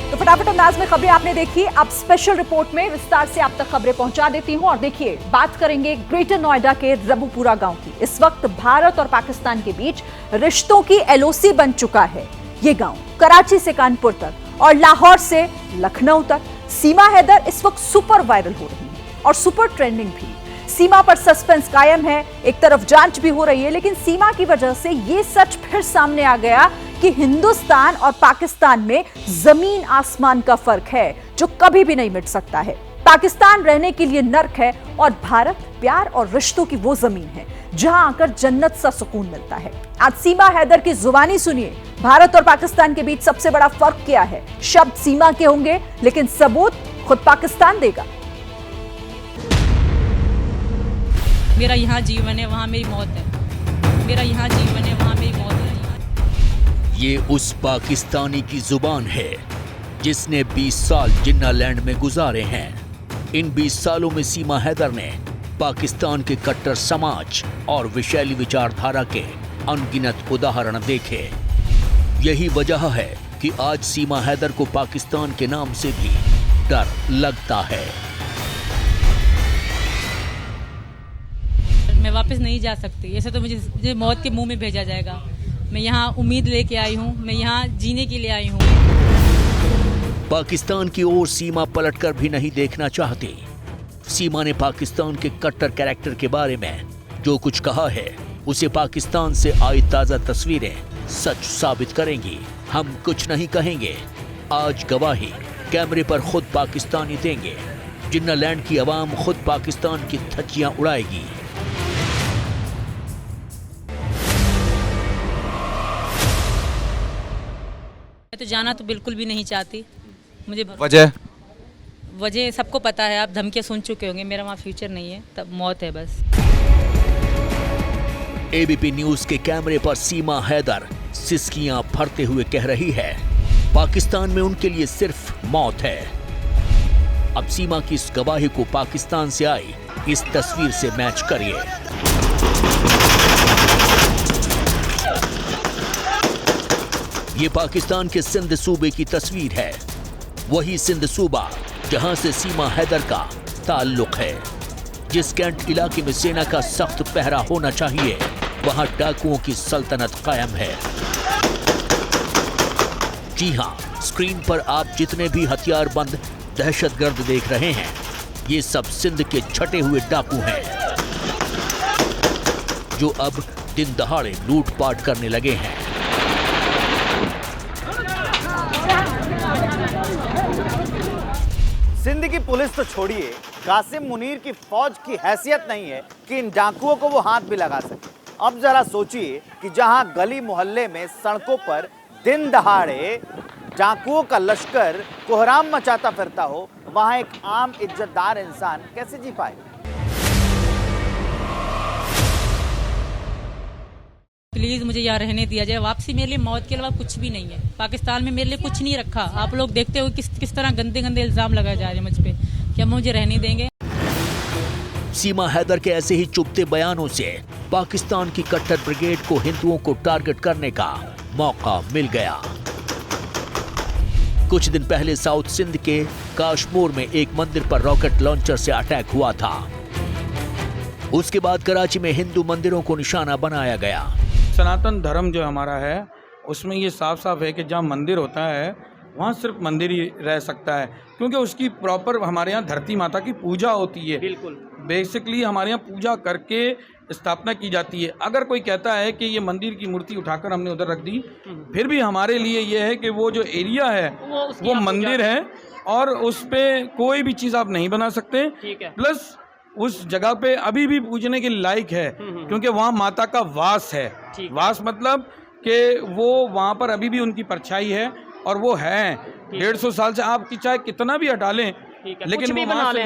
तो फटाफट अंदाज में खबरें आपने देखी। अब स्पेशल रिपोर्ट में विस्तार से आप तक खबरें पहुंचा देती हूं। और देखिए, बात करेंगे ग्रेटर नोएडा के रबुपुरा गांव की। इस वक्त भारत और पाकिस्तान के बीच रिश्तों की एलओसी बन चुका है ये गांव। कराची से कानपुर तक और लाहौर से लखनऊ तक सीमा हैदर इस वक्त सुपर वायरल हो रही है और सुपर ट्रेंडिंग भी। सीमा पर सस्पेंस कायम है, एक तरफ जांच भी हो रही है, लेकिन सीमा की वजह से यह सच फिर सामने आ गया कि हिंदुस्तान और पाकिस्तान में जमीन आसमान का फर्क है जो कभी भी नहीं मिट सकता है। पाकिस्तान रहने के लिए नर्क है और भारत प्यार और रिश्तों की वो जमीन है जहां आकर जन्नत सा सुकून मिलता है। आज सीमा हैदर की जुबानी सुनिए। भारत और पाकिस्तान के बीच सबसे बड़ा फर्क क्या है? शब्द सीमा के होंगे लेकिन सबूत खुद पाकिस्तान देगा। मेरा यहाँ जीवन है, वहाँ मेरी मौत है। मेरा यहाँ जीवन है, वहाँ मेरी मौत है। ये उस पाकिस्तानी की जुबान है जिसने 20 साल जिन्नालैंड में गुजारे हैं। इन 20 सालों में सीमा हैदर ने पाकिस्तान के कट्टर समाज और विषैली विचारधारा के अनगिनत उदाहरण देखे। यही वजह है कि आज सीमा हैदर को पाकिस्तान के नाम से भी डर लगता है। मैं वापस नहीं जा सकती, ऐसे तो मुझे मौत के मुंह में भेजा जाएगा। मैं यहाँ उम्मीद लेके आई हूँ, मैं यहाँ जीने के लिए आई हूँ। पाकिस्तान की ओर सीमा पलटकर भी नहीं देखना चाहती। सीमा ने पाकिस्तान के कट्टर कैरेक्टर के बारे में जो कुछ कहा है उसे पाकिस्तान से आई ताजा तस्वीरें सच साबित करेंगी। हम कुछ नहीं कहेंगे, आज गवाही कैमरे पर खुद पाकिस्तानी देंगे। जिन्नालैंड की आवाम खुद पाकिस्तान की धज्जियां उड़ाएगी। मैं तो जाना तो बिल्कुल भी नहीं चाहती। मुझे वजह सबको पता है, आप धमकियां सुन चुके होंगे। मेरा वहाँ फ्यूचर नहीं है, तब मौत है बस। एबीपी न्यूज के कैमरे पर सीमा हैदर सिसकियां भरते हुए कह रही है पाकिस्तान में उनके लिए सिर्फ मौत है। अब सीमा की इस गवाही को पाकिस्तान से आई इस तस्वीर से मैच करिए। ये पाकिस्तान के सिंध सूबे की तस्वीर है, वही सिंध सूबा जहां से सीमा हैदर का ताल्लुक है। जिस कैंट इलाके में सेना का सख्त पहरा होना चाहिए वहां डाकुओं की सल्तनत कायम है। जी हां, स्क्रीन पर आप जितने भी हथियारबंद दहशतगर्द देख रहे हैं ये सब सिंध के छटे हुए डाकू हैं जो अब दिन दहाड़े लूटपाट करने लगे हैं। सिंध की पुलिस तो छोड़िए, कासिम मुनीर की फौज की हैसियत नहीं है कि इन डाकुओं को वो हाथ भी लगा सके। अब जरा सोचिए कि जहां गली मोहल्ले में सड़कों पर दिन दहाड़े डाकुओं का लश्कर कोहराम मचाता फिरता हो, वहां एक आम इज्जतदार इंसान कैसे जी पाए? प्लीज मुझे यहाँ रहने दिया जाए। वापसी मेरे लिए मौत के अलावा कुछ भी नहीं है। पाकिस्तान में मेरे लिए कुछ नहीं रखा। आप लोग देखते हो किस तरह गंदे गंदे इल्जाम लगाए जा रहे हैं मुझ पे। क्या मुझे रहने देंगे? सीमा हैदर के ऐसे ही चुभते बयानों से पाकिस्तान की कट्टर ब्रिगेड को हिंदुओं को टारगेट करने का मौका मिल गया। कुछ दिन पहले साउथ सिंध के काशमोर में एक मंदिर पर रॉकेट लॉन्चर से अटैक हुआ था। उसके बाद कराची में हिंदू मंदिरों को निशाना बनाया गया। सनातन धर्म जो हमारा है उसमें ये साफ साफ है कि जहाँ मंदिर होता है वहाँ सिर्फ मंदिर ही रह सकता है, क्योंकि उसकी प्रॉपर हमारे यहाँ धरती माता की पूजा होती है। बिल्कुल बेसिकली हमारे यहाँ पूजा करके स्थापना की जाती है। अगर कोई कहता है कि ये मंदिर की मूर्ति उठाकर हमने उधर रख दी, फिर भी हमारे लिए ये है कि वो जो एरिया है वो मंदिर है और उस पर कोई भी चीज़ आप नहीं बना सकते। प्लस उस जगह पे अभी भी पूजने के लायक है, क्योंकि वहाँ माता का वास है। वास मतलब कि वो वहाँ पर अभी भी उनकी परछाई है और वो है 150 साल से। आप चाहे कितना भी हटा लें, लेकिन वो वहाँ से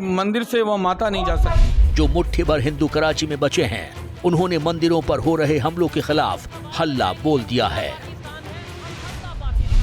मंदिर से वो माता नहीं जा सकती। जो मुट्ठी भर हिंदू कराची में बचे हैं उन्होंने मंदिरों पर हो रहे हमलों के खिलाफ हल्ला बोल दिया है।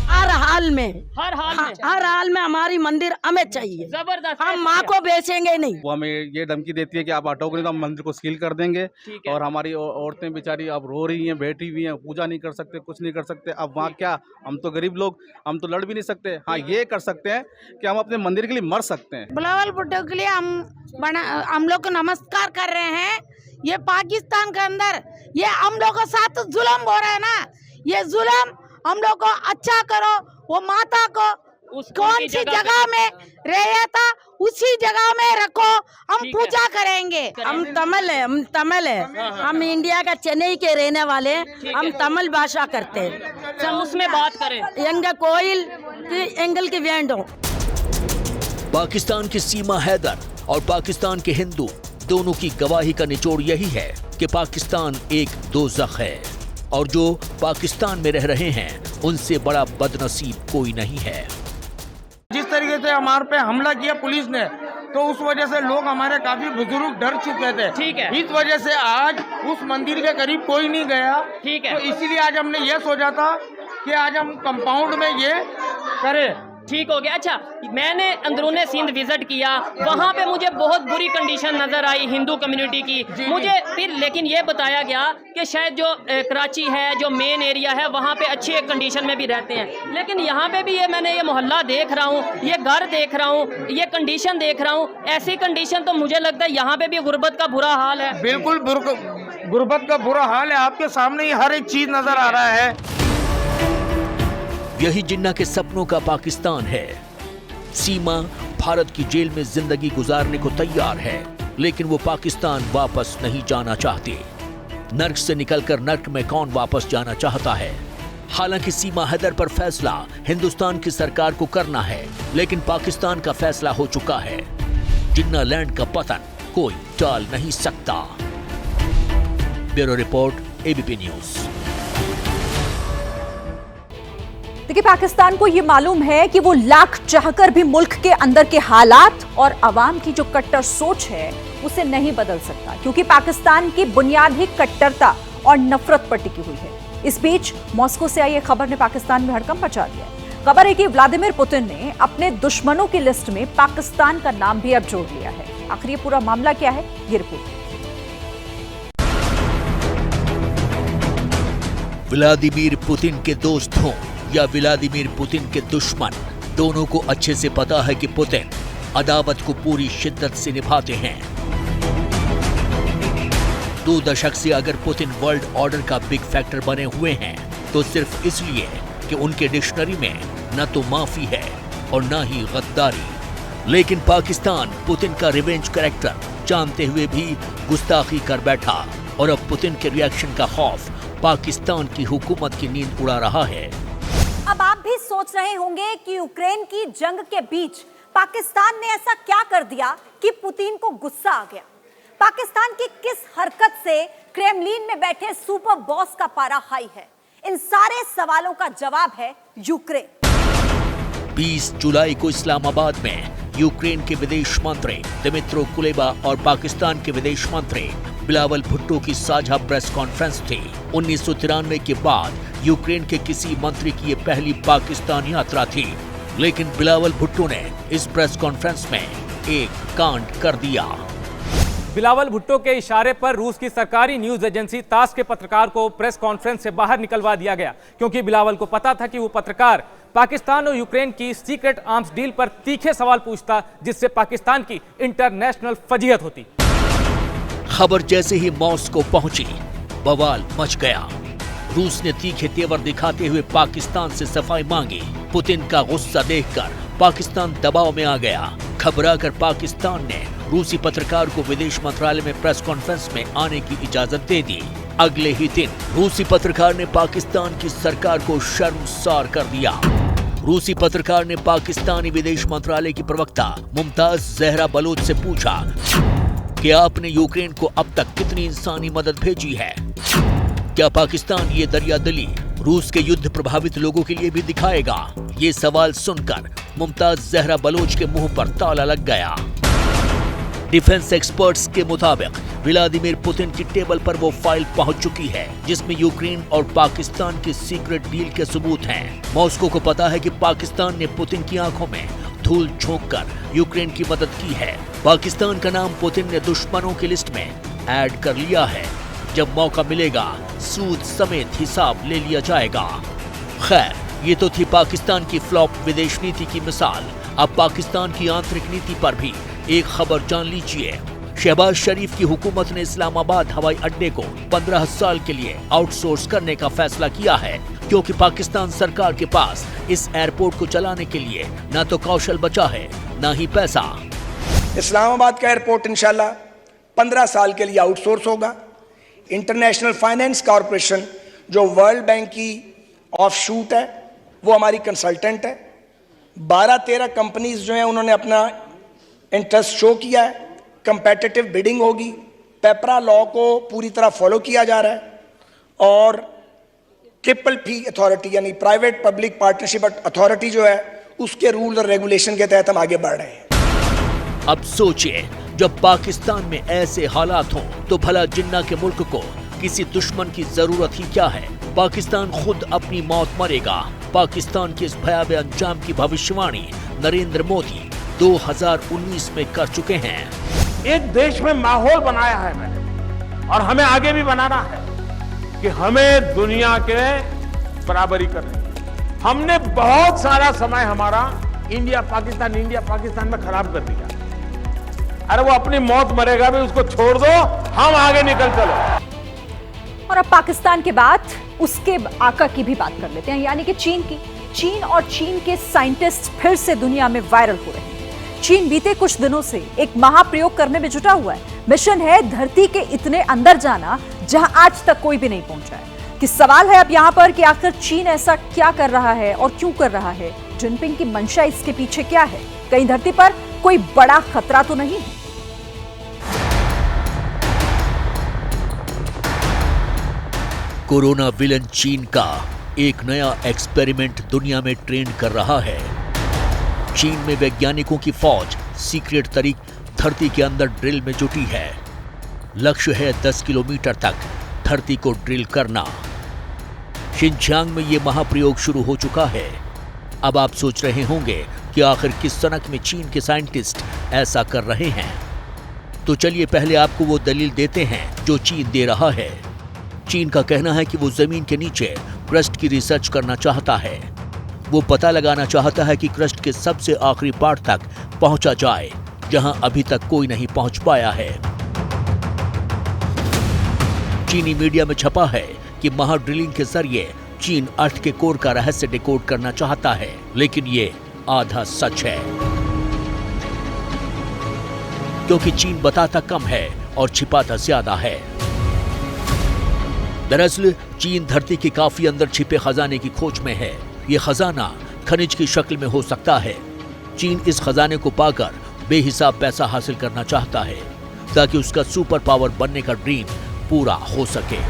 आ रहा हाल में, हर हाल में हर हाल में हमारी मंदिर हमें चाहिए। जबरदस्त। हम माँ को बेचेंगे नहीं। वो हमें ये धमकी देती है कि आप हटोगे नहीं तो हम मंदिर को सील कर देंगे। और हमारी औरतें बेचारी अब रो रही हैं, बैठी हुई हैं, पूजा नहीं कर सकते, कुछ नहीं कर सकते। अब वहाँ क्या, हम तो गरीब लोग, हम तो लड़ भी नहीं सकते। हाँ, ये कर सकते हैं कि हम अपने मंदिर के लिए मर सकते हैं। बिलावल भुट्टो के लिए हम लोग को नमस्कार कर रहे हैं। ये पाकिस्तान के अंदर ये हम लोग के साथ जुल्म हो रहा है ना, ये जुल्म हम लोग को अच्छा करो। वो माता को कौन सी जगह में रहा था उसी जगह में रखो, हम पूजा करेंगे। हम तमिल है, हम इंडिया का चेन्नई के रहने वाले, हम तमिल भाषा करते हैं। हम उसमें बात करें, एंगल कोयल की एंगल की वेंडो। पाकिस्तान की सीमा हैदर और पाकिस्तान के हिंदू दोनों की गवाही का निचोड़ यही है कि पाकिस्तान एक दोज़ख है और जो पाकिस्तान में रह रहे हैं उनसे बड़ा बदनसीब कोई नहीं है। जिस तरीके से हमारे पे हमला किया पुलिस ने, तो उस वजह से लोग हमारे काफी बुजुर्ग डर चुके थे। ठीक है। इस वजह से आज उस मंदिर के करीब कोई नहीं गया। ठीक है। तो इसीलिए आज हमने ये सोचा था कि आज हम कंपाउंड में ये करें। ठीक हो गया। अच्छा, मैंने अंदरूने सिंध विजिट किया, वहाँ पे मुझे बहुत बुरी कंडीशन नजर आई हिंदू कम्युनिटी की। मुझे फिर लेकिन ये बताया गया कि शायद जो कराची है, जो मेन एरिया है, वहाँ पे अच्छी एक कंडीशन में भी रहते हैं। लेकिन यहाँ पे भी मैंने ये मोहल्ला देख रहा हूँ, ये घर देख रहा हूँ, ये कंडीशन देख रहा हूँ। ऐसी कंडीशन तो मुझे लगता है यहाँ पे भी गुर्बत का बुरा हाल है। बिल्कुल गुर्बत का बुरा हाल है। आपके सामने ही हर एक चीज नजर आ रहा है। यही जिन्ना के सपनों का पाकिस्तान है। सीमा भारत की जेल में जिंदगी गुजारने को तैयार है, लेकिन वो पाकिस्तान वापस नहीं जाना चाहते। नर्क से निकलकर नर्क में कौन वापस जाना चाहता है? हालांकि सीमा हैदर पर फैसला हिंदुस्तान की सरकार को करना है, लेकिन पाकिस्तान का फैसला हो चुका है। जिन्ना लैंड का पतन कोई टाल नहीं सकता। Bureau report, ABP news. देखिए, पाकिस्तान को यह मालूम है कि वो लाख चाहकर भी मुल्क के अंदर के हालात और अवाम की जो कट्टर सोच है उसे नहीं बदल सकता, क्योंकि पाकिस्तान की बुनियाद ही कट्टरता और नफरत पर टिकी हुई है। इस बीच मॉस्को से आई एक खबर ने पाकिस्तान में हड़कंप मचा दिया है। खबर है कि व्लादिमीर पुतिन ने अपने दुश्मनों की लिस्ट में पाकिस्तान का नाम भी अब जोड़ लिया है। आखिर ये पूरा मामला क्या है, ये रिपोर्ट। व्लादिमीर पुतिन के दोस्त हों या व्लादिमीर पुतिन के दुश्मन, दोनों को अच्छे से पता है कि पुतिन अदावत को पूरी शिद्दत से निभाते हैं। 2 दशक से अगर पुतिन वर्ल्ड ऑर्डर का बिग फैक्टर बने हुए हैं तो सिर्फ इसलिए कि उनके डिक्शनरी में न तो माफी है और न ही गद्दारी। लेकिन पाकिस्तान पुतिन का रिवेंज कैरेक्टर जानते हुए भी गुस्ताखी कर बैठा और अब पुतिन के रिएक्शन का खौफ पाकिस्तान की हुकूमत की नींद उड़ा रहा है। अब आप भी सोच रहे होंगे कि यूक्रेन की जंग के बीच पाकिस्तान ने ऐसा क्या कर दिया कि पुतिन को गुस्सा आ गया। पाकिस्तान की किस हरकत से क्रेमलिन में बैठे सुपर बॉस का पारा हाई है? इन सारे सवालों का जवाब है यूक्रेन। 20 जुलाई को इस्लामाबाद में यूक्रेन के विदेश मंत्री दिमित्रो कुलेबा और पाकिस्तान के विदेश मंत्री बिलावल भुट्टो की साझा प्रेस कॉन्फ्रेंस थी। 1993 के बाद यूक्रेन के किसी मंत्री की ये पहली पाकिस्तान यात्रा थी, लेकिन बिलावल भुट्टो ने इस प्रेस कॉन्फ्रेंस में एक कांड कर दिया। बिलावल भुट्टो के इशारे पर रूस की सरकारी न्यूज एजेंसी तास के पत्रकार को प्रेस कॉन्फ्रेंस से बाहर निकलवा दिया गया, क्योंकि बिलावल को पता था कि वो पत्रकार पाकिस्तान और यूक्रेन की सीक्रेट आर्म्स डील पर तीखे सवाल पूछता, जिससे पाकिस्तान की इंटरनेशनल फजीहत होती। खबर जैसे ही मॉस्को पहुंची, बवाल मच गया। रूस ने तीखे तेवर दिखाते हुए पाकिस्तान से सफाई मांगी। पुतिन का गुस्सा देखकर पाकिस्तान दबाव में आ गया। घबराकर पाकिस्तान ने रूसी पत्रकार को विदेश मंत्रालय में प्रेस कॉन्फ्रेंस में आने की इजाजत दे दी। अगले ही दिन रूसी पत्रकार ने पाकिस्तान की सरकार को शर्मसार कर दिया। रूसी पत्रकार ने पाकिस्तानी विदेश मंत्रालय की प्रवक्ता मुमताज जहरा बलोच से पूछा कि आपने यूक्रेन को अब तक कितनी इंसानी मदद भेजी है? क्या पाकिस्तान ये दरियादिली रूस के युद्ध प्रभावित लोगों के लिए भी दिखाएगा? ये सवाल सुनकर मुमताज जहरा बलोच के मुंह पर ताला लग गया। डिफेंस एक्सपर्ट्स के मुताबिक व्लादिमीर पुतिन की टेबल पर वो फाइल पहुंच चुकी है जिसमें यूक्रेन और पाकिस्तान के सीक्रेट डील के सबूत हैं। मॉस्को को पता है कि पाकिस्तान ने पुतिन की आंखों में धूल झोंककर यूक्रेन की मदद की है। पाकिस्तान का नाम पुतिन ने दुश्मनों की लिस्ट में ऐड कर लिया है। जब मौका मिलेगा सूद समेत हिसाब ले लिया जाएगा। खैर, ये तो थी पाकिस्तान की फ्लॉप विदेश नीति की मिसाल। अब पाकिस्तान की आंतरिक नीति पर भी एक खबर जान लीजिए। शहबाज शरीफ की हुकूमत ने इस्लामाबाद हवाई अड्डे को 15 साल के लिए आउटसोर्स करने का फैसला किया है, क्योंकि पाकिस्तान सरकार के पास इस एयरपोर्ट को चलाने के लिए न तो कौशल बचा है, न ही पैसा। इस्लामाबाद का एयरपोर्ट इंशाल्लाह 15 साल के लिए आउटसोर्स होगा। इंटरनेशनल फाइनेंस कॉरपोरेशन जो वर्ल्ड बैंक की ऑफशूट है, वो हमारी कंसल्टेंट है। 12-13 कंपनीज जो हैं उन्होंने अपना इंटरेस्ट शो किया है। कंपेटिटिव बिडिंग होगी। पेपरा लॉ को पूरी तरह फॉलो किया जा रहा है और PPP अथॉरिटी यानी प्राइवेट पब्लिक पार्टनरशिप अथॉरिटी जो है उसके रूल और रेगुलेशन के तहत हम आगे बढ़ रहे हैं। अब सोचिए, जब पाकिस्तान में ऐसे हालात हों तो भला जिन्ना के मुल्क को किसी दुश्मन की जरूरत ही क्या है। पाकिस्तान खुद अपनी मौत मरेगा। पाकिस्तान के इस भयावह अंजाम की भविष्यवाणी नरेंद्र मोदी 2019 में कर चुके हैं। एक देश में माहौल बनाया है मैंने, और हमें आगे भी बनाना है कि हमें दुनिया के बराबरी करनी है। हमने बहुत सारा समय हमारा इंडिया पाकिस्तान में खराब कर दिया। अरे वो अपनी मौत मरेगा भी, उसको छोड़ दो, हम आगे निकल चलो। और अब पाकिस्तान के बाद उसके आका की भी बात कर लेते हैं, यानी कि चीन की। चीन और चीन के साइंटिस्ट फिर से दुनिया में वायरल हो रहे हैं। चीन बीते कुछ दिनों से एक महाप्रयोग करने में जुटा हुआ है। मिशन है धरती के इतने अंदर जाना जहां आज तक कोई भी नहीं पहुंचा है। कि सवाल है अब यहां पर कि आखिर चीन ऐसा क्या कर रहा है और क्यों कर रहा है। जिनपिंग की मंशा इसके पीछे क्या है? कहीं धरती पर कोई बड़ा खतरा तो नहीं है? कोरोना विलन चीन का एक नया एक्सपेरिमेंट दुनिया में ट्रेंड कर रहा है। चीन में वैज्ञानिकों की फौज सीक्रेट तरीक धरती के अंदर ड्रिल में जुटी है। लक्ष्य है 10 किलोमीटर तक धरती को ड्रिल करना। शिनजियांग में यह महाप्रयोग शुरू हो चुका है। अब आप सोच रहे होंगे कि आखिर किस सनक में चीन के साइंटिस्ट ऐसा कर रहे हैं। तो चलिए पहले आपको वो दलील देते हैं जो चीन दे रहा है। चीन का कहना है कि वो जमीन के नीचे क्रस्ट की रिसर्च करना चाहता है। वो पता लगाना चाहता है कि क्रस्ट के सबसे आखिरी पार्ट तक पहुंचा जाए जहां अभी तक कोई नहीं पहुंच पाया है। चीनी मीडिया में छपा है कि महा ड्रिलिंग के जरिए चीन अर्थ के कोर का रहस्य डिकोड करना चाहता है, लेकिन ये आधा सच है, क्योंकि चीन बताता कम है और छिपाता ज्यादा है। दरअसल चीन धरती के काफी अंदर छिपे खजाने की खोज में है। ये खजाना खनिज की शक्ल में हो सकता है। चीन इस खजाने को पाकर बेहिसाब पैसा हासिल करना चाहता है ताकि उसका सुपर पावर बनने का ड्रीम पूरा हो सके।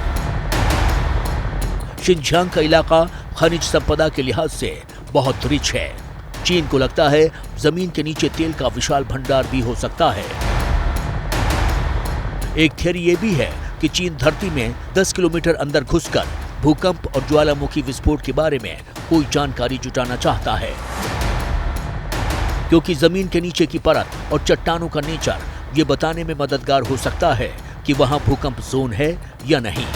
शिनजियांग का इलाका खनिज संपदा के लिहाज से बहुत रिच है। चीन को लगता है जमीन के नीचे तेल का विशाल भंडार भी हो सकता है। एक थियरी ये भी है कि चीन धरती में 10 किलोमीटर अंदर घुसकर भूकंप और ज्वालामुखी विस्फोट के बारे में कोई जानकारी जुटाना चाहता है, क्योंकि जमीन के नीचे की परत और चट्टानों का नेचर ये बताने में मददगार हो सकता है कि वहां भूकंप जोन है या नहीं।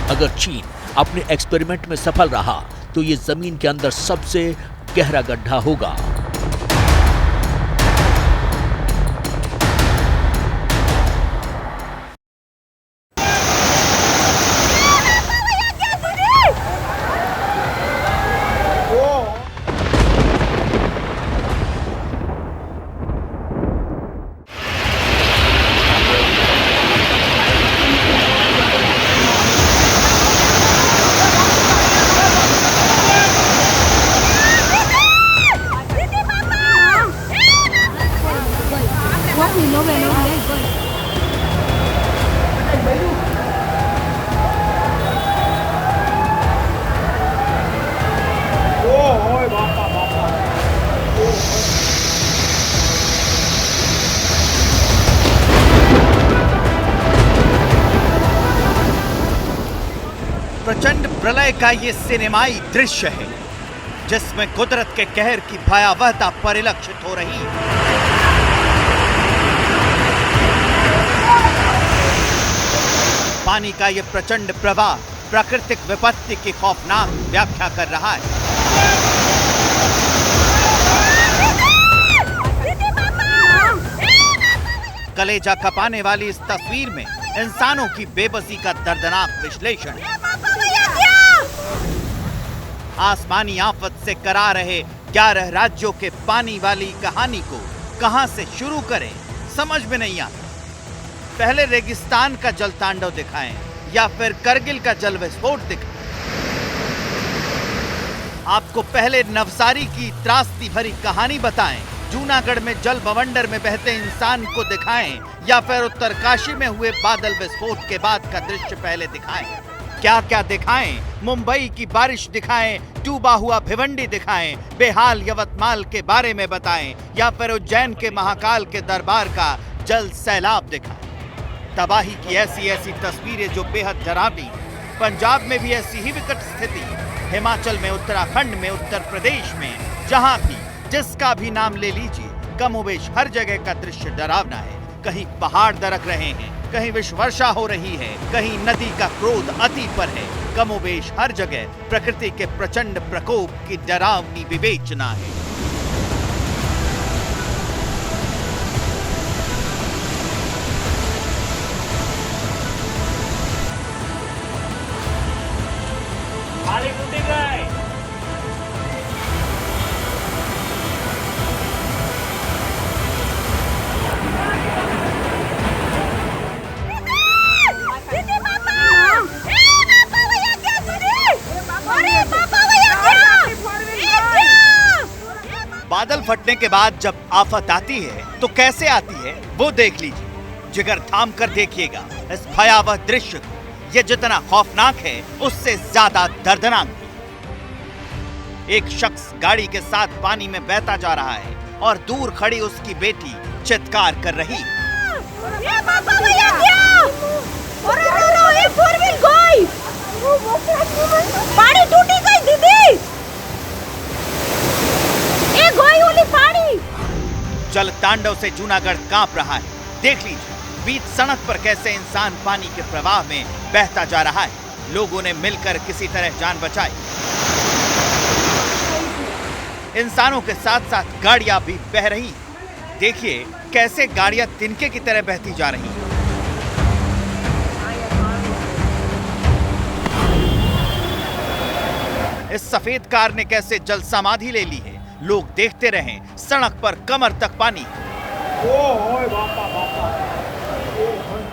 अगर चीन अपने एक्सपेरिमेंट में सफल रहा तो ये जमीन के अंदर सबसे गहरा गड्ढा होगा। प्रलय का ये सिनेमाई दृश्य है जिसमें कुदरत के कहर की भयावहता परिलक्षित हो रही है। पानी का ये प्रचंड प्रवाह प्राकृतिक विपत्ति की खौफनाक व्याख्या कर रहा है। कलेजा कपाने वाली इस तस्वीर में इंसानों की बेबसी का दर्दनाक विश्लेषण है। आसमानी आफत से करा रहे 11 राज्यों के पानी वाली कहानी को कहां से शुरू करें समझ में नहीं आता। पहले रेगिस्तान का जल तांडव दिखाएं या फिर करगिल का जल विस्फोट दिखाएं। आपको पहले नवसारी की त्रासदी भरी कहानी बताएं, जूनागढ़ में जल बवंडर में बहते इंसान को दिखाएं या फिर उत्तरकाशी में हुए बादल विस्फोट के बाद का दृश्य पहले दिखाएं। क्या क्या दिखाएं? मुंबई की बारिश दिखाएं, डूबा हुआ भिवंडी दिखाएं, बेहाल यवतमाल के बारे में बताएं या फिर उज्जैन के महाकाल के दरबार का जल सैलाब दिखाएं। तबाही की ऐसी ऐसी तस्वीरें जो बेहद डरावनी। पंजाब में भी ऐसी ही विकट स्थिति, हिमाचल में, उत्तराखंड में, उत्तर प्रदेश में, जहां भी जिसका भी नाम ले लीजिए, कमोबेश हर जगह का दृश्य डरावना है। कहीं पहाड़ दरक रहे हैं, कहीं विश्व वर्षा हो रही है, कहीं नदी का क्रोध अति पर है। कमोबेश हर जगह प्रकृति के प्रचंड प्रकोप की डरावनी विवेचना है। बादल फटने के बाद जब आफत आती है तो कैसे आती है वो देख लीजिए। जिगर थाम कर देखिएगा इस भयावह दृश्य को। ये जितना खौफनाक है उससे ज्यादा दर्दनाक। एक शख्स गाड़ी के साथ पानी में बहता जा रहा है और दूर खड़ी उसकी बेटी चित्कार कर रही। पानी टूटी गई दीदी, पानी। जल तांडव से जूनागढ़ कांप रहा है। देख लीजिए बीच सड़क पर कैसे इंसान पानी के प्रवाह में बहता जा रहा है। लोगों ने मिलकर किसी तरह जान बचाई। इंसानों के साथ साथ गाड़ियां भी बह रही। देखिए कैसे गाड़ियां तिनके की तरह बहती जा रही हैं। इस सफेद कार ने कैसे जल समाधि ले ली है। लोग देखते रहें, सड़क पर कमर तक पानी।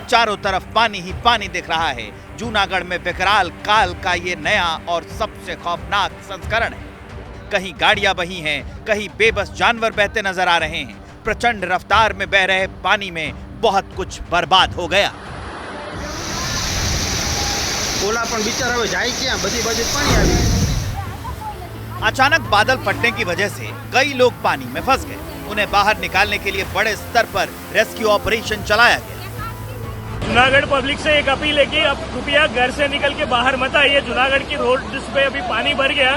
चारों तरफ पानी ही पानी दिख रहा है। जूनागढ़ में विकराल काल का ये नया और सबसे खौफनाक संस्करण है। कहीं गाड़ियां बही हैं, कहीं बेबस जानवर बहते नजर आ रहे हैं। प्रचंड रफ्तार में बह रहे पानी में बहुत कुछ बर्बाद हो गया। अचानक बादल फटने की वजह से कई लोग पानी में फंस गए। उन्हें बाहर निकालने के लिए बड़े स्तर पर रेस्क्यू ऑपरेशन चलाया गया। जूनागढ़ पब्लिक से एक अपील है कि अब कृपया घर से निकल के बाहर मत आइए। जूनागढ़ की रोड जिस पे अभी पानी भर गया,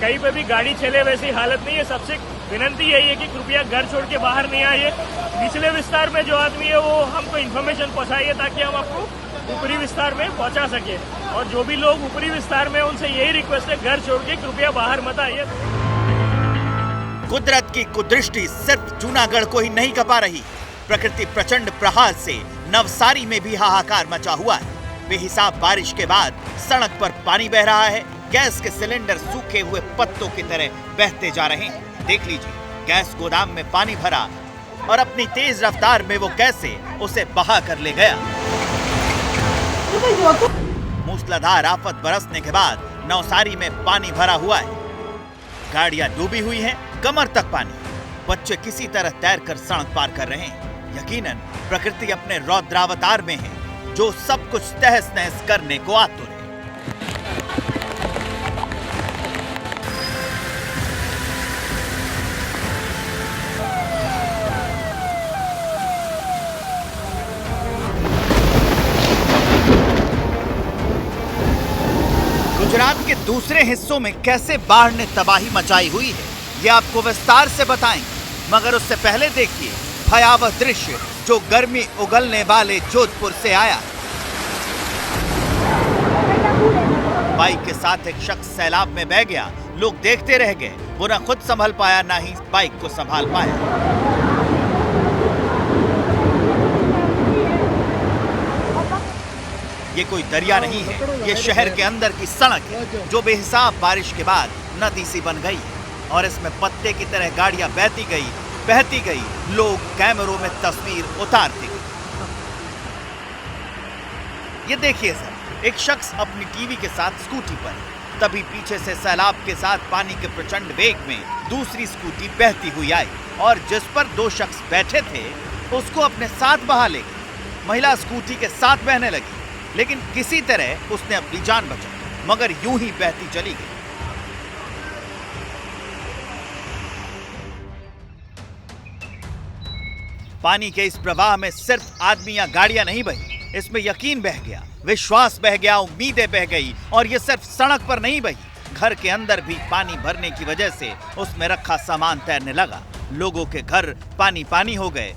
कहीं पे भी गाड़ी चले वैसी हालत नहीं है। सबसे विनती यही है कि कृपया घर छोड़ के बाहर नहीं आइए। निचले विस्तार में जो आदमी है वो हमको इन्फॉर्मेशन पहुंचाइए ताकि हम आपको ऊपरी विस्तार में पहुंचा सके। और जो भी लोग ऊपरी विस्तार में, उनसे यही रिक्वेस्ट है घर छोड़ के कृपया बाहर मत आइए। कुदरत की कुदृष्टि सिर्फ जूनागढ़ को ही नहीं कपा रही। प्रकृति प्रचंड प्रहार से नवसारी में भी हाहाकार मचा हुआ है। बेहिसाब बारिश के बाद सड़क पर पानी बह रहा है। गैस के सिलेंडर सूखे हुए पत्तों की तरह बहते जा रहे हैं। देख लीजिए गैस गोदाम में पानी भरा और अपनी तेज रफ्तार में वो कैसे उसे बहा कर ले गया। मूसलाधार आफत बरसने के बाद नवसारी में पानी भरा हुआ है। गाड़ियां डूबी हुई हैं, कमर तक पानी। बच्चे किसी तरह तैरकर सड़क पार कर रहे हैं। यकीनन प्रकृति अपने रौद्रावतार में है, जो सब कुछ तहस नहस करने को आतुर है। गुजरात के दूसरे हिस्सों में कैसे बाढ़ ने तबाही मचाई हुई है, ये आपको विस्तार से बताएंगे, मगर उससे पहले देखिए भयावह दृश्य जो गर्मी उगलने वाले जोधपुर से आया। बाइक के साथ एक शख्स सैलाब में बह गया, लोग देखते रह गए, वो न खुद संभल पाया ना ही बाइक को संभाल पाया। ये कोई दरिया नहीं है, ये शहर के अंदर की सड़क है जो बेहिसाब बारिश के बाद नदी सी बन गई और इसमें पत्ते की तरह गाड़ियां बहती गई, लोग कैमरों में तस्वीर उतारते गए। ये देखिए सर, एक शख्स अपनी टीवी के साथ स्कूटी पर, तभी पीछे से सैलाब के साथ पानी के प्रचंड वेग में दूसरी स्कूटी बहती हुई आई और जिस पर दो शख्स बैठे थे उसको अपने साथ बहा ले गई। महिला स्कूटी के साथ बहने लगी, लेकिन किसी तरह उसने अपनी जान बचाई, मगर यूं ही बहती चली गई। पानी के इस प्रवाह में सिर्फ आदमी या गाड़ियां नहीं बही, इसमें यकीन बह गया, विश्वास बह गया, उम्मीदें बह गई और ये सिर्फ सड़क पर नहीं बही, घर के अंदर भी पानी भरने की वजह से उसमें रखा सामान तैरने लगा। लोगों के घर पानी पानी हो गए,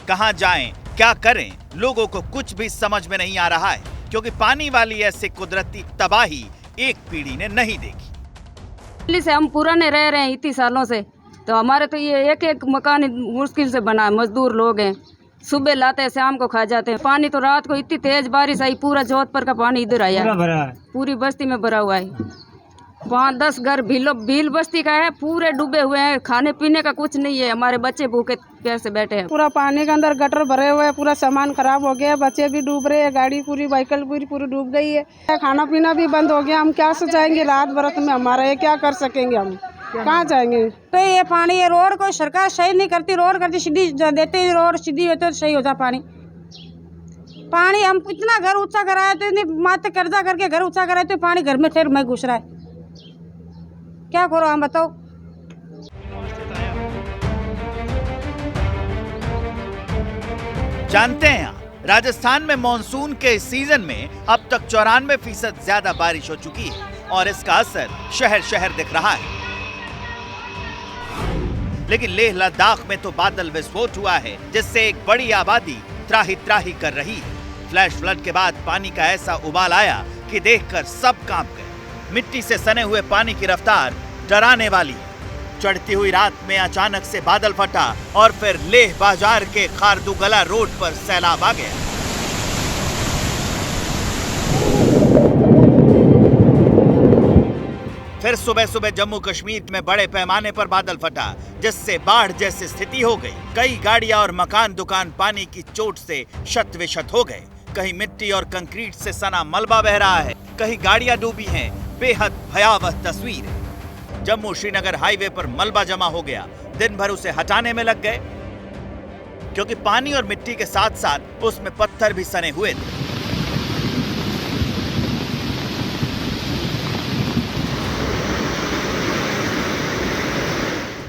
कहां जाएं, क्या करें, लोगों को कुछ भी समझ में नहीं आ रहा है, क्योंकि पानी वाली ऐसी कुदरती तबाही एक पीढ़ी ने नहीं देखी। से हम पुराने रह रहे हैं इतने सालों से, तो हमारे तो ये एक मकान मुश्किल से बना है। मजदूर लोग हैं, सुबह लाते हैं शाम को खा जाते हैं। पानी तो रात को इतनी तेज बारिश आई, पूरा जोधपुर का पानी इधर आया, पूरी बस्ती में भरा हुआ है। 5-10 घर भील बस्ती का है, पूरे डूबे हुए हैं, खाने पीने का कुछ नहीं है, हमारे बच्चे भूखे प्यासे बैठे हैं। पूरा पानी के अंदर गटर भरे हुए हैं, पूरा सामान खराब हो गया, बच्चे भी डूब रहे हैं, गाड़ी पूरी व्हीकल पूरी डूब गई है, खाना पीना भी बंद हो गया। हम क्या से जाएंगे रात बरत में, हमारा ये क्या कर सकेंगे, हम कहाँ जाएंगे। तो ये पानी, ये रोड को सरकार सही नहीं करती, रोड करती सीधी देते, रोड सीधी होती तो सही होता। पानी हम इतना घर ऊंचा कराए थे, माथे कर्जा करके घर ऊंचा कराए थे, पानी घर में ठेर में घुस रहा है, क्या करो हम बताओ। जानते हैं राजस्थान में मानसून के सीजन में अब तक 94% ज्यादा बारिश हो चुकी है और इसका असर शहर शहर दिख रहा है। लेकिन लेह लद्दाख में तो बादल विस्फोट हुआ है, जिससे एक बड़ी आबादी त्राही त्राही कर रही है। फ्लैश फ्लड के बाद पानी का ऐसा उबाल आया कि देखकर सब कांप गए। मिट्टी से सने हुए पानी की रफ्तार डराने वाली है। चढ़ती हुई रात में अचानक से बादल फटा और फिर लेह बाजार के खारदूगला रोड पर सैलाब आ गया। फिर सुबह सुबह जम्मू कश्मीर में बड़े पैमाने पर बादल फटा, जिससे बाढ़ जैसी स्थिति हो गई। कई गाड़ियां और मकान दुकान पानी की चोट से शत विशत हो गए। कहीं मिट्टी और कंक्रीट से सना मलबा बह रहा है, कहीं गाड़ियां डूबी हैं। बेहद भयावह तस्वीर है। जम्मू श्रीनगर हाईवे पर मलबा जमा हो गया, दिन भर उसे हटाने में लग गए, क्योंकि पानी और मिट्टी के साथ साथ उसमें पत्थर भी सने हुए थे।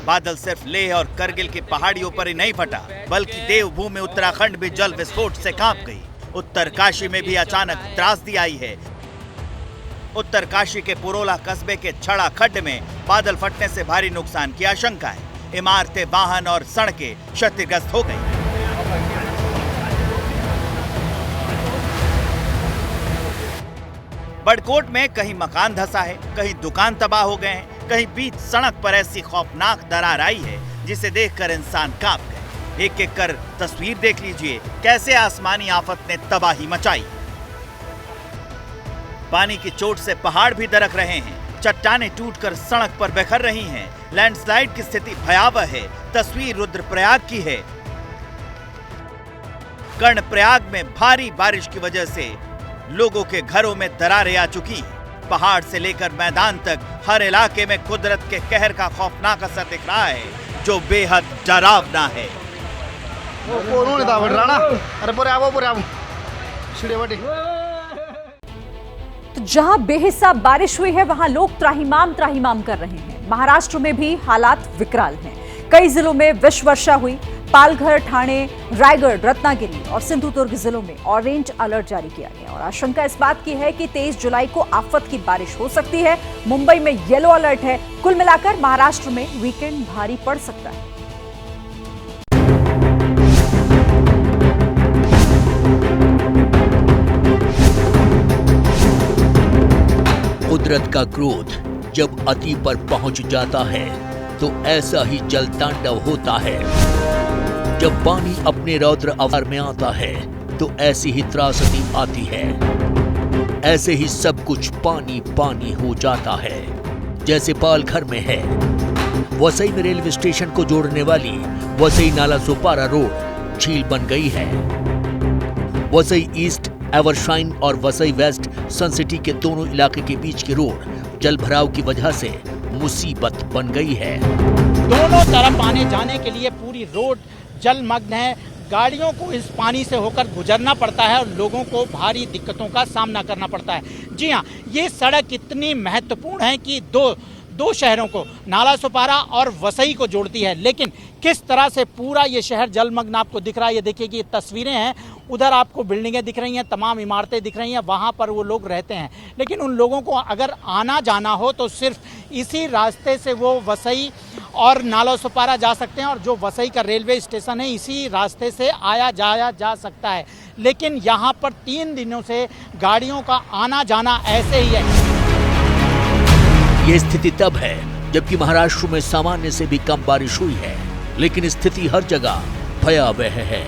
बादल सिर्फ लेह और करगिल की पहाड़ियों पर ही नहीं फटा, बल्कि देवभूमि उत्तराखंड भी जल विस्फोट से कांप गई। उत्तरकाशी में भी अचानक त्रासदी आई है। उत्तरकाशी के पुरोला कस्बे के छड़ा खड्ड में बादल फटने से भारी नुकसान की आशंका है। इमारतें, वाहन और सड़कें क्षतिग्रस्त हो गई। बड़कोट में कहीं मकान धंसा है, कहीं दुकान तबाह हो गए हैं, कहीं बीच सड़क पर ऐसी खौफनाक दरार आई है जिसे देखकर इंसान कांप गए। एक एक कर तस्वीर देख लीजिए, कैसे आसमानी आफत ने तबाही मचाई। पानी की चोट से पहाड़ भी दरक रहे हैं, चट्टानें टूटकर सड़क पर बिखर रही हैं। लैंडस्लाइड की स्थिति भयावह है। तस्वीर रुद्रप्रयाग की है। कर्णप्रयाग में भारी बारिश की वजह से लोगों के घरों में दरारें आ चुकी हैं। पहाड़ से लेकर मैदान तक हर इलाके में कुदरत के कहर का खौफनाक असर दिख रहा है, जो बेहद डरावना है। तो जहां बेहिसाब बारिश हुई है, वहां लोग त्राहिमाम कर रहे हैं। महाराष्ट्र में भी हालात विकराल हैं। कई जिलों में विष वर्षा हुई, पालघर, ठाणे, रायगढ़, रत्नागिरी और सिंधुदुर्ग जिलों में ऑरेंज अलर्ट जारी किया गया और आशंका इस बात की है कि 23 जुलाई को आफत की बारिश हो सकती है। मुंबई में येलो अलर्ट है। कुल मिलाकर महाराष्ट्र में वीकेंड भारी पड़ सकता है। कुदरत का क्रोध जब अति पर पहुंच जाता है तो ऐसा ही जल तांडव होता है। जब पानी अपने रौद्र अवतार में आता है तो ऐसी ही त्रासदी आती है। ऐसे ही सब कुछ पानी पानी हो जाता है जैसे पालघर में है। वसई में रेलवे स्टेशन को जोड़ने वाली वसई नाला सोपारा रोड झील बन गई है। वसई ईस्ट, एवरशाइन और वसई वेस्ट सन सिटी के दोनों इलाके के बीच की रोड जल भराव की वजह से मुसीबत बन गई है। दोनों तरफ आने जाने के लिए पूरी रोड जलमग्न है। गाड़ियों को इस पानी से होकर गुजरना पड़ता है और लोगों को भारी दिक्कतों का सामना करना पड़ता है। जी हाँ, ये सड़क इतनी महत्वपूर्ण है कि दो शहरों को, नाला सोपारा और वसई को जोड़ती है। लेकिन किस तरह से पूरा ये शहर जलमग्न आपको दिख रहा है, ये देखिए कि ये तस्वीरें हैं। उधर आपको बिल्डिंगें दिख रही हैं, तमाम इमारतें दिख रही हैं, वहाँ पर वो लोग रहते हैं। लेकिन उन लोगों को अगर आना जाना हो तो सिर्फ इसी रास्ते से वो वसई और नाला सोपारा जा सकते हैं और जो वसई का रेलवे स्टेशन है इसी रास्ते से आया जाया जा सकता है। लेकिन यहाँ पर 3 दिनों से गाड़ियों का आना जाना ऐसे ही है। ये स्थिति तब है जबकि महाराष्ट्र में सामान्य से भी कम बारिश हुई है, लेकिन स्थिति हर जगह भयावह है।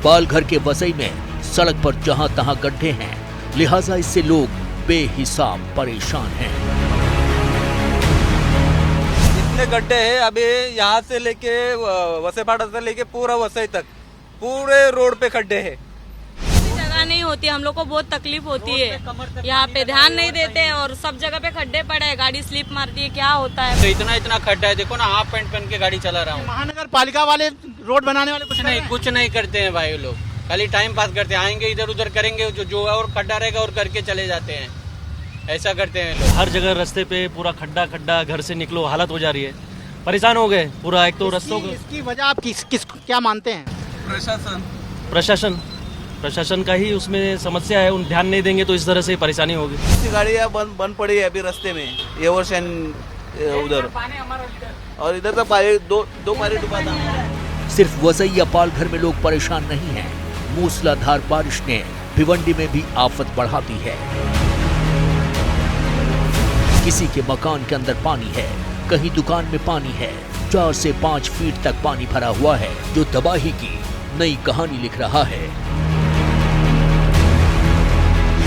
पालघर के वसई में सड़क पर जहां तहां गड्ढे हैं, लिहाजा इससे लोग बेहिसाब परेशान हैं। इतने गड्ढे हैं, अभी यहाँ से लेके वसईपाड़ा से लेके पूरा वसई तक पूरे रोड पे गड्ढे हैं। जगह नहीं होती, हम लोग को बहुत तकलीफ होती है। यहाँ पे ध्यान नहीं देते और सब जगह पे खड्डे पड़े हैं, गाड़ी स्लिप मारती है, क्या होता है। तो इतना खड्डा है, देखो ना, हाफ पैंट पहन के गाड़ी चला रहा हूँ। महानगर पालिका वाले रोड बनाने वाले कुछ नहीं करते हैं भाई लोग, खाली टाइम पास करते हैं। आएंगे इधर उधर करेंगे, जो और खड्डा रहेगा और करके चले जाते हैं, ऐसा करते हैं लोग। हर जगह रास्ते पे पूरा खड्डा, घर से निकलो हालत हो जा रही है, परेशान हो गए पूरा। एक तो रास्तों को इसकी वजह आप किस क्या मानते हैं? प्रशासन का ही उसमें समस्या है। उन ध्यान नहीं देंगे तो इस तरह से परेशानी होगी। गाड़ियाँ बंद पड़ी है अभी रास्ते में, एवरशाइन उधर और इधर तक दो पानी डूबा था। सिर्फ वसई या पालघर में लोग परेशान नहीं हैं, मूसलाधार बारिश ने भिवंडी में भी आफत बढ़ा दी है। किसी के मकान के अंदर पानी है, कहीं दुकान में पानी है। 4 से 5 फीट तक पानी भरा हुआ है, जो तबाही की नई कहानी लिख रहा है।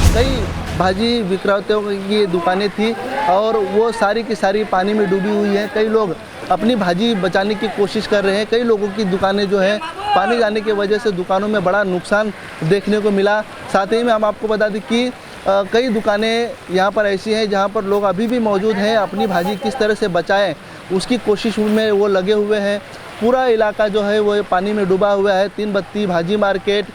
कई भाजी विक्रेताओं की दुकानें थी और वो सारी की सारी पानी में डूबी हुई हैं। कई लोग अपनी भाजी बचाने की कोशिश कर रहे हैं। कई लोगों की दुकानें जो है पानी जाने की वजह से दुकानों में बड़ा नुकसान देखने को मिला। साथ ही में हम आपको बता दें कि कई दुकानें यहाँ पर ऐसी हैं जहाँ पर लोग अभी भी मौजूद हैं, अपनी भाजी किस तरह से बचाएं उसकी कोशिश में वो लगे हुए हैं। पूरा इलाका जो है वो पानी में डूबा हुआ है। 3 बत्ती भाजी मार्केट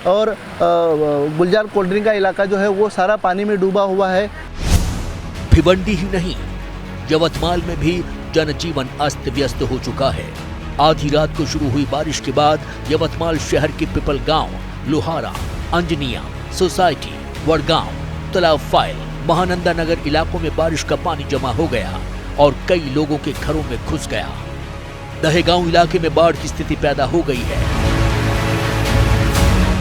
और गुलजार कोल्ड ड्रिंक का इलाका जो है वो सारा पानी में डूबा हुआ है। भिवंडी ही नहीं, यवतमाल में भी जनजीवन अस्त व्यस्त हो चुका है। आधी रात को शुरू हुई बारिश के बाद यवतमाल शहर के पिपल गांव, लोहारा, अंजनिया, सोसाइटी, वडगांव, तालाब फाइल, महानंदा नगर इलाकों में बारिश का पानी जमा हो गया और कई लोगों के घरों में घुस गया। दहेगांव इलाके में बाढ़ की स्थिति पैदा हो गई है।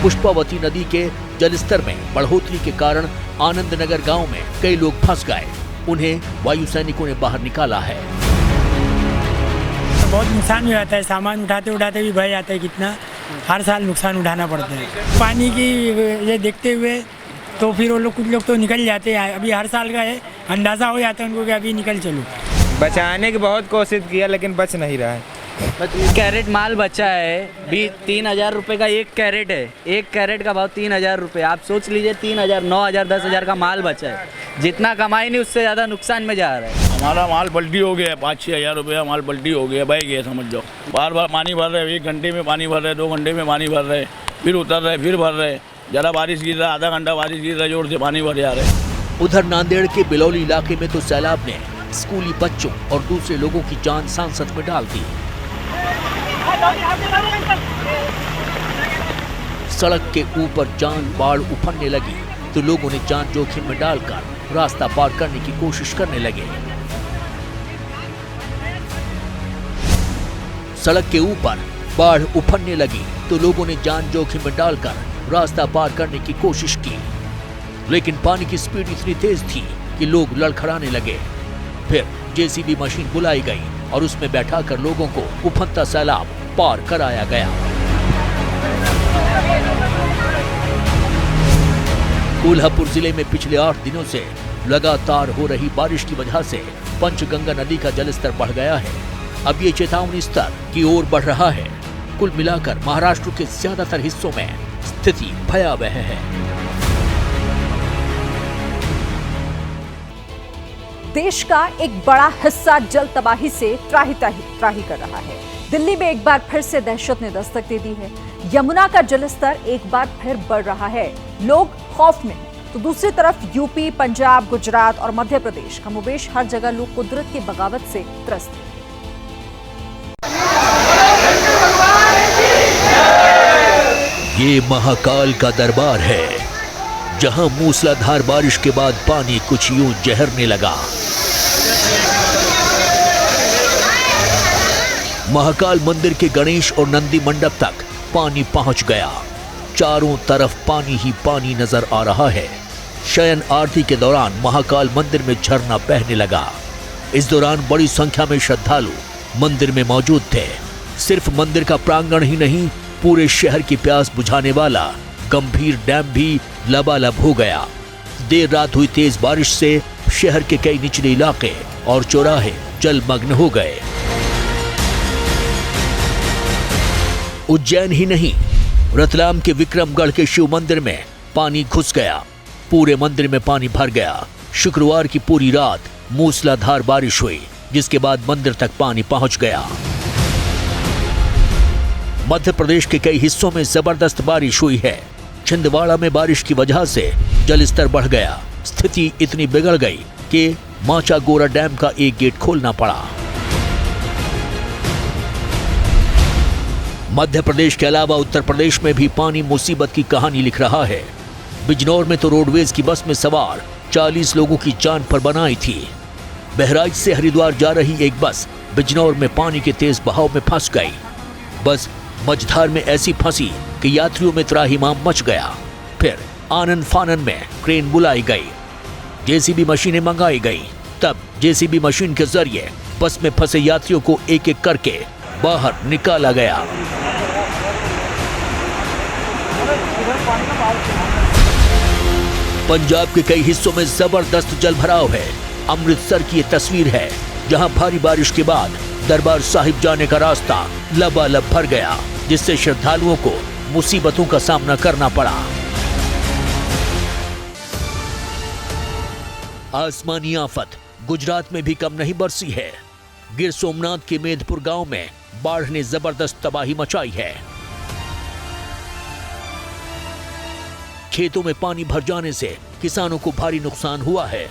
पुष्पावती नदी के जलस्तर में बढ़ोतरी के कारण आनंद नगर गांव में कई लोग फंस गए। उन्हें वायु सैनिकों ने बाहर निकाला है। बहुत नुकसान भी होता है, सामान उठाते उठाते भी भय आता है कितना, हर साल नुकसान उठाना पड़ता है। पानी की ये देखते हुए तो फिर वो लोग कुछ लोग तो निकल जाते हैं। अभी हर साल का है, अंदाज़ा हो जाता है उनको कि अभी निकल चलो। बचाने की बहुत कोशिश किया लेकिन बच नहीं रहा है। कैरेट माल बचा है भी 3000 रुपये का एक कैरेट है। एक कैरेट का भाव 3000 रुपये। आप सोच लीजिए 3000, 9000, 10,000 का माल बचा है। जितना कमाई नहीं उससे ज़्यादा नुकसान में जा रहा है। हमारा माल पलटी हो गया है, 5-6 हज़ार रुपया माल पलटी हो गया, बह गया समझ जाओ। बार बार पानी भर रहे, 1 घंटे में पानी भर रहे, 2 घंटे में पानी भर रहे, फिर उतर रहे, फिर भर रहे। जरा बारिश गिर रहा, आधा घंटा बारिश गिर रहा, जोर से पानी भर जा रहे। उधर नांदेड़ के बिलौली इलाके में तो सैलाब ने स्कूली बच्चों और दूसरे लोगों की जान सांसत में डाल दी। सड़क के ऊपर जान बाढ़ उफरने लगी तो लोगों ने जान जोखिम में डालकर रास्ता पार करने की कोशिश करने लगे। सड़क के ऊपर बाढ़ उफरने लगी तो लोगों ने जान जोखिम में डालकर रास्ता पार करने की कोशिश की, लेकिन पानी की स्पीड इतनी तेज थी कि लोग लड़खड़ाने लगे। फिर जेसीबी मशीन बुलाई गई और उसमें बैठाकर लोगों को उफनता सैलाब पार कराया गया। कोल्हापुर जिले में पिछले 8 दिनों से लगातार हो रही बारिश की वजह से पंचगंगा नदी का जलस्तर बढ़ गया है। अब ये चेतावनी स्तर की ओर बढ़ रहा है। कुल मिलाकर महाराष्ट्र के ज्यादातर हिस्सों में स्थिति भयावह है। देश का एक बड़ा हिस्सा जल तबाही से त्राही कर रहा है। दिल्ली में एक बार फिर से दहशत ने दस्तक दे दी है। यमुना का जलस्तर एक बार फिर बढ़ रहा है। लोग खौफ में हैं। तो दूसरी तरफ यूपी, पंजाब, गुजरात और मध्य प्रदेश कमोबेश हर जगह लोग कुदरत की बगावत से त्रस्त हैं। ये महाकाल का दरबार है, जहां मूसलाधार बारिश के बाद पानी कुछ यूं जहरने लगा। महाकाल मंदिर के गणेश और नंदी मंडप तक पानी पहुंच गया। चारों तरफ पानी ही पानी नजर आ रहा है। शयन आरती के दौरान महाकाल मंदिर में झरना बहने लगा। इस दौरान बड़ी संख्या में श्रद्धालु मंदिर में मौजूद थे। सिर्फ मंदिर का प्रांगण ही नहीं, पूरे शहर की प्यास बुझाने वाला गंभीर डैम भी लबालब हो गया। देर रात हुई तेज बारिश से शहर के कई निचले इलाके और चौराहे जलमग्न हो गए। उज्जैन ही नहीं, रतलाम के विक्रमगढ़ के शिव मंदिर में पानी घुस गया। पूरे मंदिर में पानी भर गया। शुक्रवार की पूरी रात मूसलाधार बारिश हुई, जिसके बाद मंदिर तक पानी पहुंच गया। मध्य प्रदेश के कई हिस्सों में जबरदस्त बारिश हुई है। छिंदवाड़ा में बारिश की वजह से जलस्तर बढ़ गया। स्थिति इतनी बिगड़ गई कि माचागोरा डैम का एक गेट खोलना पड़ा। मध्य प्रदेश के अलावा उत्तर प्रदेश में भी पानी मुसीबत की कहानी लिख रहा है। बिजनौर में तो रोडवेज की बस में सवार 40 लोगों की जान पर बनाई थी। बहराइच से हरिद्वार जा रही एक बस बिजनौर में पानी के तेज बहाव में फंस गई। बस मझधार में ऐसी फंसी कि यात्रियों में त्राहिमाम मच गया। फिर आनन फानन में क्रेन बुलाई गई, जेसीबी मशीनें मंगाई गई। तब जेसीबी मशीन के जरिए बस में फंसे यात्रियों को एक एक करके बाहर निकाला गया। पंजाब के कई हिस्सों में जबरदस्त जलभराव है। अमृतसर की ये तस्वीर है, जहां भारी बारिश के बाद दरबार साहिब जाने का रास्ता लबालब भर गया, जिससे श्रद्धालुओं को मुसीबतों का सामना करना पड़ा। आसमानी आफत गुजरात में भी कम नहीं बरसी है। गिर सोमनाथ के मेधपुर गांव में बाढ़ ने जबरदस्त तबाही मचाई है। खेतों में पानी भर जाने से किसानों को भारी नुकसान हुआ है।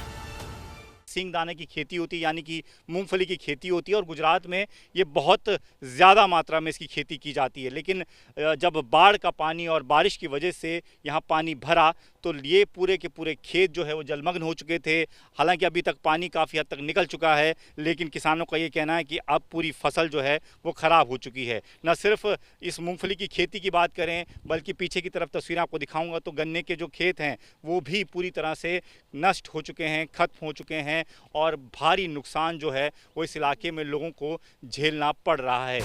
सिंगदाने की खेती होती है, यानी कि मूंगफली की खेती होती है, और गुजरात में ये बहुत ज़्यादा मात्रा में इसकी खेती की जाती है। लेकिन जब बाढ़ का पानी और बारिश की वजह से यहाँ पानी भरा तो ये पूरे के पूरे खेत जो है वो जलमग्न हो चुके थे। हालांकि अभी तक पानी काफ़ी हद तक निकल चुका है, लेकिन किसानों का ये कहना है कि अब पूरी फसल जो है वो ख़राब हो चुकी है। न सिर्फ इस मूंगफली की खेती की बात करें, बल्कि पीछे की तरफ तस्वीरें आपको दिखाऊंगा तो गन्ने के जो खेत हैं वो भी पूरी तरह से नष्ट हो चुके हैं, खत्म हो चुके हैं, और भारी नुकसान जो है वो इस इलाके में लोगों को झेलना पड़ रहा है।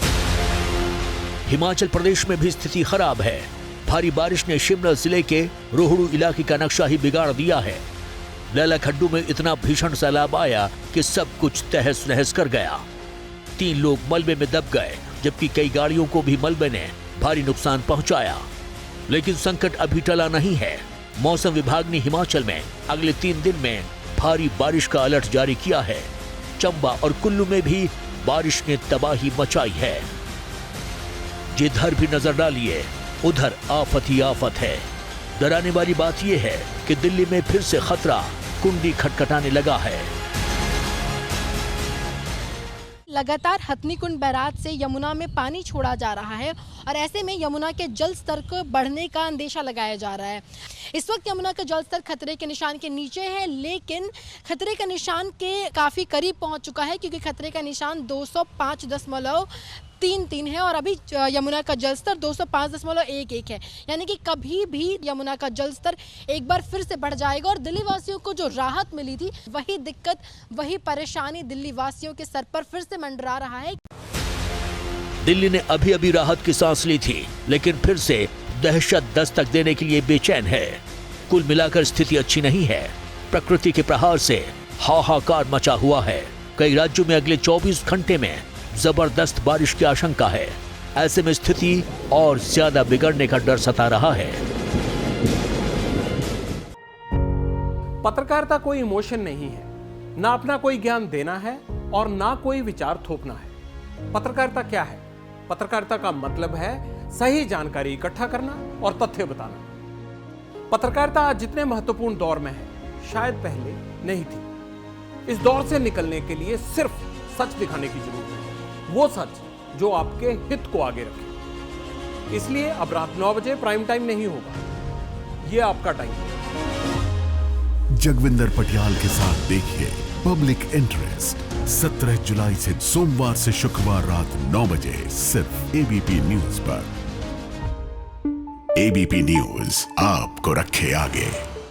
हिमाचल प्रदेश में भी स्थिति खराब है। भारी बारिश ने शिमला जिले के रोहड़ू इलाके का नक्शा ही बिगाड़ दिया है। लैला खड्डू में इतना भीषण सैलाब आया कि सब कुछ तहस नहस कर गया। 3 लोग मलबे में दब गए, जबकि कई गाड़ियों को भी मलबे ने भारी नुकसान पहुंचाया। लेकिन संकट अभी टला नहीं है। मौसम विभाग ने हिमाचल में अगले 3 दिन में भारी बारिश का अलर्ट जारी किया है। चंबा और कुल्लू में भी बारिश ने तबाही मचाई है। जिधर भी नजर डालिए उधर आफत ही आफत है। डराने वाली बात यह है कि दिल्ली में फिर से खतरा कुंडी खटखटाने लगा है। लगातार हथनीकुंड बैराज से यमुना में पानी छोड़ा जा रहा है और ऐसे में यमुना के जल स्तर को बढ़ने का अंदेशा लगाया जा रहा है। इस वक्त यमुना का जल स्तर खतरे के निशान के नीचे है, लेकिन खतरे के निशान के काफ़ी करीब पहुंच चुका है, क्योंकि खतरे का निशान 205.33 है और अभी यमुना का जल स्तर 205.11 है। यानी कि कभी भी यमुना का जल स्तर एक बार फिर से बढ़ जाएगा और दिल्ली वासियों को जो राहत मिली थी, वही दिक्कत, वही परेशानी दिल्ली वासियों के सर पर फिर से मंडरा रहा है। दिल्ली ने अभी अभी राहत की सांस ली थी, लेकिन फिर से दहशत दस्तक देने के लिए बेचैन है। कुल मिलाकर स्थिति अच्छी नहीं है। प्रकृति के प्रहार से हाहाकार मचा हुआ है। कई राज्यों में अगले 24 घंटे में जबरदस्त बारिश की आशंका है। ऐसे में स्थिति और ज्यादा बिगड़ने का डर सता रहा है। पत्रकारिता कोई इमोशन नहीं है, ना अपना कोई ज्ञान देना है और ना कोई विचार थोपना है। पत्रकारिता क्या है? पत्रकारिता का मतलब है सही जानकारी इकट्ठा करना और तथ्य बताना। पत्रकारिता आज जितने महत्वपूर्ण दौर में है, शायद पहले नहीं थी। इस दौर से निकलने के लिए सिर्फ सच दिखाने की जरूरत है, वो सच जो आपके हित को आगे रखे। इसलिए अब रात 9 बजे प्राइम टाइम नहीं होगा, ये आपका टाइम है। जगविंदर पटियाल के साथ देखिए पब्लिक इंटरेस्ट 17 जुलाई से सोमवार से शुक्रवार रात 9 बजे सिर्फ एबीपी न्यूज पर। एबीपी न्यूज आपको रखे आगे।